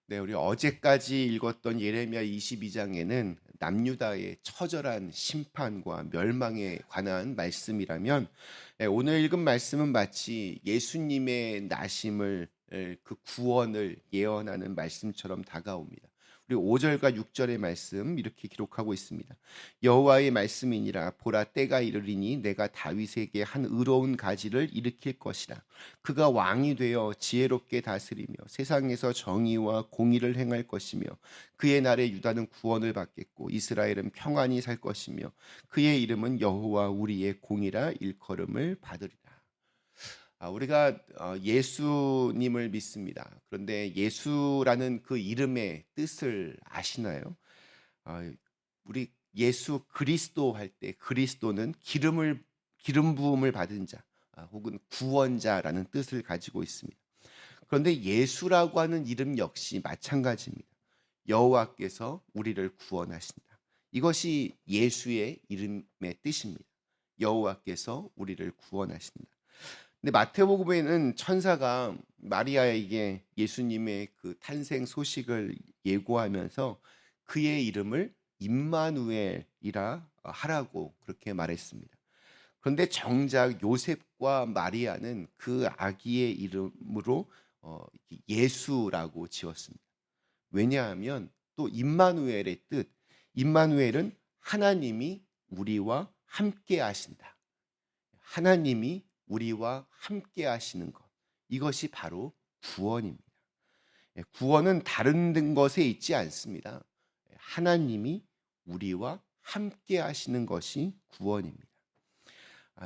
네, 우리 어제까지 읽었던 예레미야 22장에는 남유다의 처절한 심판과 멸망에 관한 말씀이라면, 오늘 읽은 말씀은 마치 예수님의 나심을, 그 구원을 예언하는 말씀처럼 다가옵니다. 우리 5절과 6절의 말씀 이렇게 기록하고 있습니다. 여호와의 말씀이니라. 보라, 때가 이르리니 내가 다윗에게 한 의로운 가지를 일으킬 것이라. 그가 왕이 되어 지혜롭게 다스리며 세상에서 정의와 공의를 행할 것이며, 그의 날에 유다는 구원을 받겠고 이스라엘은 평안히 살 것이며, 그의 이름은 여호와 우리의 공이라 일컬음을 받으리라. 우리가 예수님을 믿습니다. 그런데 예수라는 그 이름의 뜻을 아시나요? 아, 우리 예수 그리스도 할 때 그리스도는 기름 부음을 받은 자, 혹은 구원자라는 뜻을 가지고 있습니다. 그런데 예수라고 하는 이름 역시 마찬가지입니다. 여호와께서 우리를 구원하신다. 이것이 예수의 이름의 뜻입니다. 여호와께서 우리를 구원하신다. 근데 마태복음에는 천사가 마리아에게 예수님의 그 탄생 소식을 예고하면서 그의 이름을 임마누엘이라 하라고 그렇게 말했습니다. 그런데 정작 요셉과 마리아는 그 아기의 이름으로 예수라고 지었습니다. 왜냐하면 또 임마누엘의 뜻, 임마누엘은 하나님이 우리와 함께 하신다. 하나님이 우리와 함께 하시는 것. 이것이 바로 구원입니다. 구원은 다른 것에 있지 않습니다. 하나님이 우리와 함께 하시는 것이 구원입니다.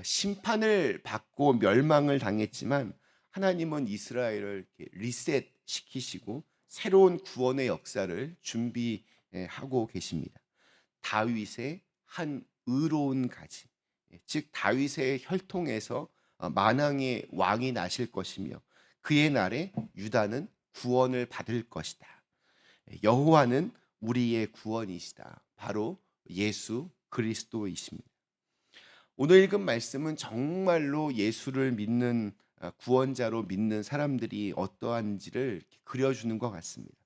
심판을 받고 멸망을 당했지만 하나님은 이스라엘을 리셋 시키시고 새로운 구원의 역사를 준비하고 계십니다. 다윗의 한 의로운 가지, 즉 다윗의 혈통에서 만왕의 왕이 나실 것이며, 그의 날에 유다는 구원을 받을 것이다. 여호와는 우리의 구원이시다. 바로 예수 그리스도이십니다. 오늘 읽은 말씀은 정말로 예수를 믿는, 구원자로 믿는 사람들이 어떠한지를 그려주는 것 같습니다.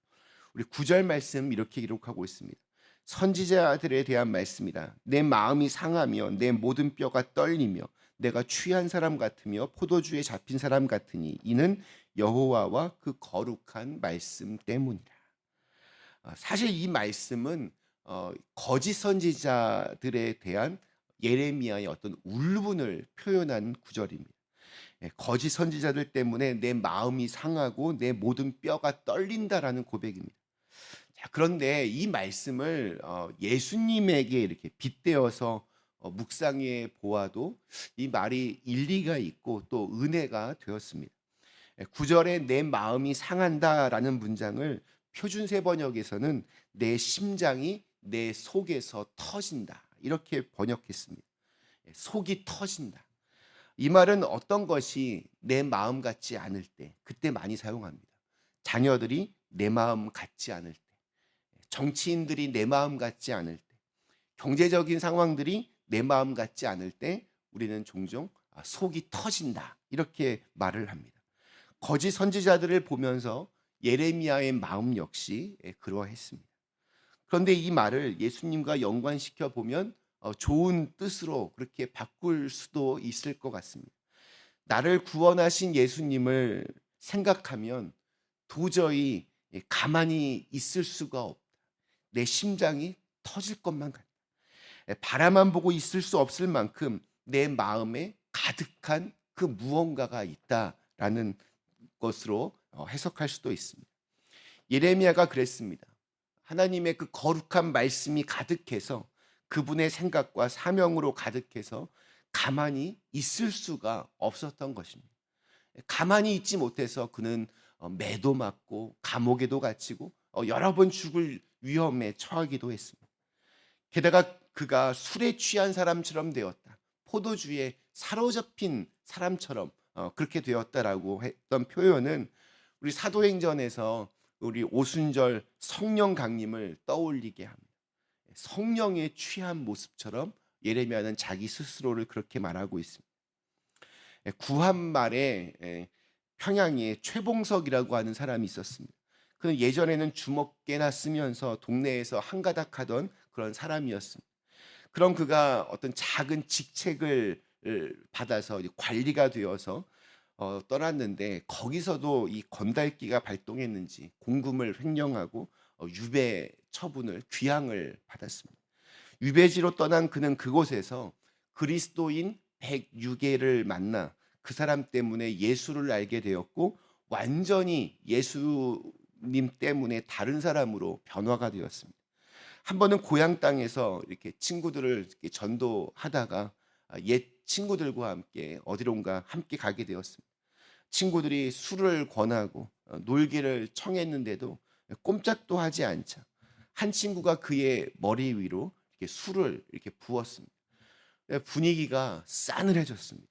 우리 9절 말씀 이렇게 기록하고 있습니다. 선지자들에 대한 말씀이라. 내 마음이 상하며 내 모든 뼈가 떨리며 내가 취한 사람 같으며 포도주에 잡힌 사람 같으니 이는 여호와와 그 거룩한 말씀 때문이라. 사실 이 말씀은 거짓 선지자들에 대한 예레미야의 어떤 울분을 표현한 구절입니다. 거짓 선지자들 때문에 내 마음이 상하고 내 모든 뼈가 떨린다라는 고백입니다. 자, 그런데 이 말씀을 예수님에게 이렇게 빗대어서 묵상해 보아도 이 말이 일리가 있고 또 은혜가 되었습니다. 9절에 내 마음이 상한다라는 문장을 표준세 번역에서는 내 심장이 내 속에서 터진다 이렇게 번역했습니다. 속이 터진다. 이 말은 어떤 것이 내 마음 같지 않을 때, 그때 많이 사용합니다. 자녀들이 내 마음 같지 않을 때, 정치인들이 내 마음 같지 않을 때, 경제적인 상황들이 내 마음 같지 않을 때 우리는 종종 속이 터진다 이렇게 말을 합니다. 거짓 선지자들을 보면서 예레미야의 마음 역시 그러했습니다. 그런데 이 말을 예수님과 연관시켜 보면 좋은 뜻으로 그렇게 바꿀 수도 있을 것 같습니다. 나를 구원하신 예수님을 생각하면 도저히 가만히 있을 수가 없다. 내 심장이 터질 것만 같다. 바라만 보고 있을 수 없을 만큼 내 마음에 가득한 그 무언가가 있다라는 것으로 해석할 수도 있습니다. 예레미야가 그랬습니다. 하나님의 그 거룩한 말씀이 가득해서 그분의 생각과 사명으로 가득해서 가만히 있을 수가 없었던 것입니다. 가만히 있지 못해서 그는 매도 맞고 감옥에도 갇히고 여러 번 죽을 위험에 처하기도 했습니다. 게다가 그가 술에 취한 사람처럼 되었다. 포도주에 사로잡힌 사람처럼 그렇게 되었다라고 했던 표현은 우리 사도행전에서 우리 오순절 성령 강림을 떠올리게 합니다. 성령에 취한 모습처럼 예레미야는 자기 스스로를 그렇게 말하고 있습니다. 구한 말에 평양에 최봉석이라고 하는 사람이 있었습니다. 그는 예전에는 주먹개나 쓰면서 동네에서 한가닥 하던 그런 사람이었습니다. 그런 그가 어떤 작은 직책을 받아서 관리가 되어서 떠났는데, 거기서도 이 건달기가 발동했는지 공금을 횡령하고 유배 처분을 귀양을 받았습니다. 유배지로 떠난 그는 그곳에서 그리스도인 106개를 만나 그 사람 때문에 예수를 알게 되었고, 완전히 예수님 때문에 다른 사람으로 변화가 되었습니다. 한 번은 고향 땅에서 이렇게 친구들을 이렇게 전도하다가 옛 친구들과 함께 어디론가 함께 가게 되었습니다. 친구들이 술을 권하고 놀기를 청했는데도 꼼짝도 하지 않자 한 친구가 그의 머리 위로 이렇게 술을 이렇게 부었습니다. 분위기가 싸늘해졌습니다.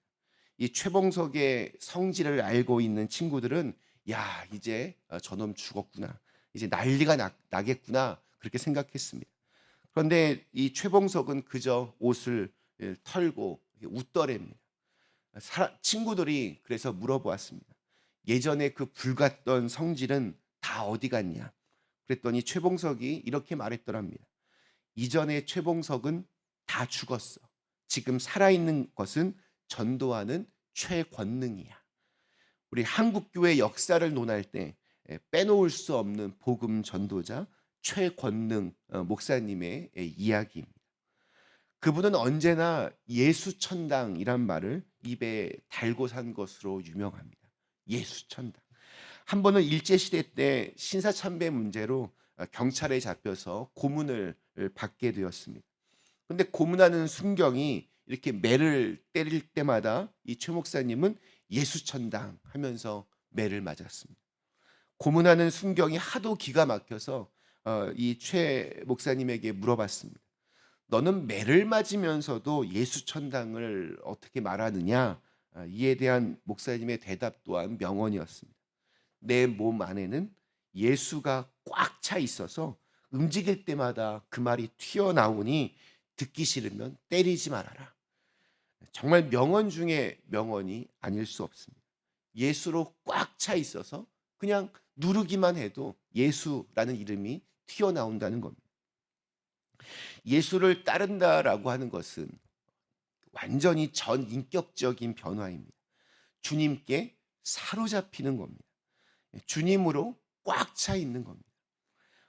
이 최봉석의 성질을 알고 있는 친구들은, 야, 이제 저놈 죽었구나, 이제 난리가 나겠구나, 그렇게 생각했습니다. 그런데 이 최봉석은 그저 옷을 털고 웃더랍니다. 친구들이 그래서 물어보았습니다. 예전에 그 불같던 성질은 다 어디 갔냐? 그랬더니 최봉석이 이렇게 말했더랍니다. 이전에 최봉석은 다 죽었어. 지금 살아있는 것은 전도하는 최권능이야. 우리 한국교회 역사를 논할 때 빼놓을 수 없는 복음 전도자 최권능 목사님의 이야기입니다. 그분은 언제나 예수천당이란 말을 입에 달고 산 것으로 유명합니다. 예수천당. 한 번은 일제시대 때 신사참배 문제로 경찰에 잡혀서 고문을 받게 되었습니다. 그런데 고문하는 순경이 이렇게 매를 때릴 때마다 이 최 목사님은 예수천당 하면서 매를 맞았습니다. 고문하는 순경이 하도 기가 막혀서 이 최 목사님에게 물어봤습니다. 너는 매를 맞으면서도 예수천당을 어떻게 말하느냐? 이에 대한 목사님의 대답 또한 명언이었습니다. 내 몸 안에는 예수가 꽉 차 있어서 움직일 때마다 그 말이 튀어나오니 듣기 싫으면 때리지 말아라. 정말 명언 중에 명언이 아닐 수 없습니다. 예수로 꽉 차 있어서 그냥 누르기만 해도 예수라는 이름이 튀어나온다는 겁니다. 예수를 따른다라고 하는 것은 완전히 전인격적인 변화입니다. 주님께 사로잡히는 겁니다. 주님으로 꽉 차 있는 겁니다.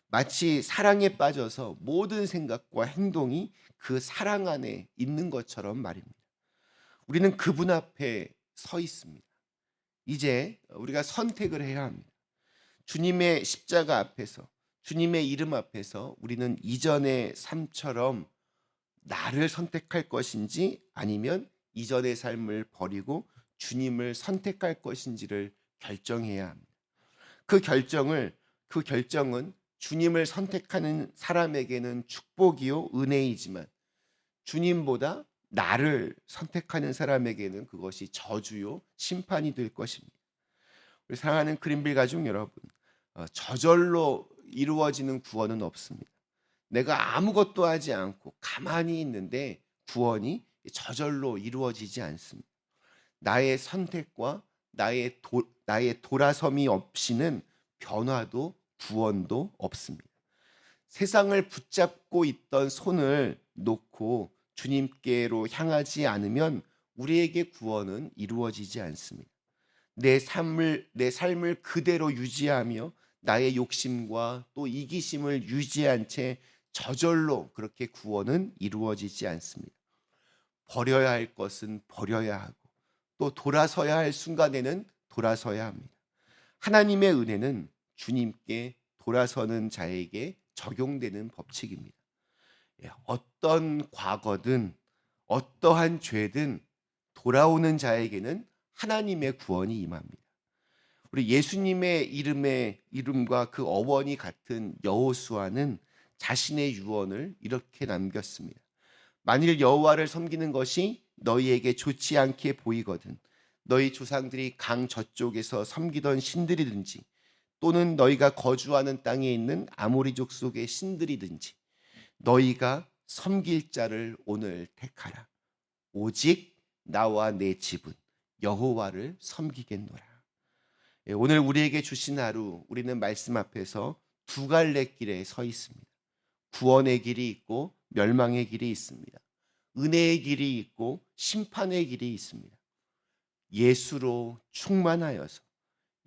마치 사랑에 빠져서 모든 생각과 행동이 그 사랑 안에 있는 것처럼 말입니다. 우리는 그분 앞에 서 있습니다. 이제 우리가 선택을 해야 합니다. 주님의 십자가 앞에서, 주님의 이름 앞에서 우리는 이전의 삶처럼 나를 선택할 것인지 아니면 이전의 삶을 버리고 주님을 선택할 것인지를 결정해야 합니다. 그 결정은 주님을 선택하는 사람에게는 축복이요 은혜이지만, 주님보다 나를 선택하는 사람에게는 그것이 저주요 심판이 될 것입니다. 우리 사랑하는 그린빌 가족 여러분, 저절로 이루어지는 구원은 없습니다. 내가 아무것도 하지 않고 가만히 있는데 구원이 저절로 이루어지지 않습니다. 나의 선택과 나의 돌아섬이 없이는 변화도 구원도 없습니다. 세상을 붙잡고 있던 손을 놓고 주님께로 향하지 않으면 우리에게 구원은 이루어지지 않습니다. 내 삶을 그대로 유지하며 나의 욕심과 또 이기심을 유지한 채 저절로 그렇게 구원은 이루어지지 않습니다. 버려야 할 것은 버려야 하고 또 돌아서야 할 순간에는 돌아서야 합니다. 하나님의 은혜는 주님께 돌아서는 자에게 적용되는 법칙입니다. 어떤 과거든 어떠한 죄든 돌아오는 자에게는 하나님의 구원이 임합니다. 우리 예수님의 이름과 그 어원이 같은 여호수아는 자신의 유언을 이렇게 남겼습니다. 만일 여호와를 섬기는 것이 너희에게 좋지 않게 보이거든 너희 조상들이 강 저쪽에서 섬기던 신들이든지 또는 너희가 거주하는 땅에 있는 아모리족 속의 신들이든지 너희가 섬길 자를 오늘 택하라. 오직 나와 내 집은 여호와를 섬기겠노라. 오늘 우리에게 주신 하루, 우리는 말씀 앞에서 두 갈래 길에 서 있습니다. 구원의 길이 있고 멸망의 길이 있습니다. 은혜의 길이 있고 심판의 길이 있습니다. 예수로 충만하여서,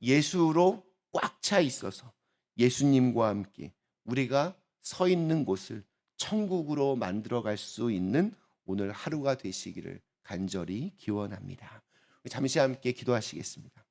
예수로 꽉 차 있어서 예수님과 함께 우리가 서 있는 곳을 천국으로 만들어갈 수 있는 오늘 하루가 되시기를 간절히 기원합니다. 잠시 함께 기도하시겠습니다.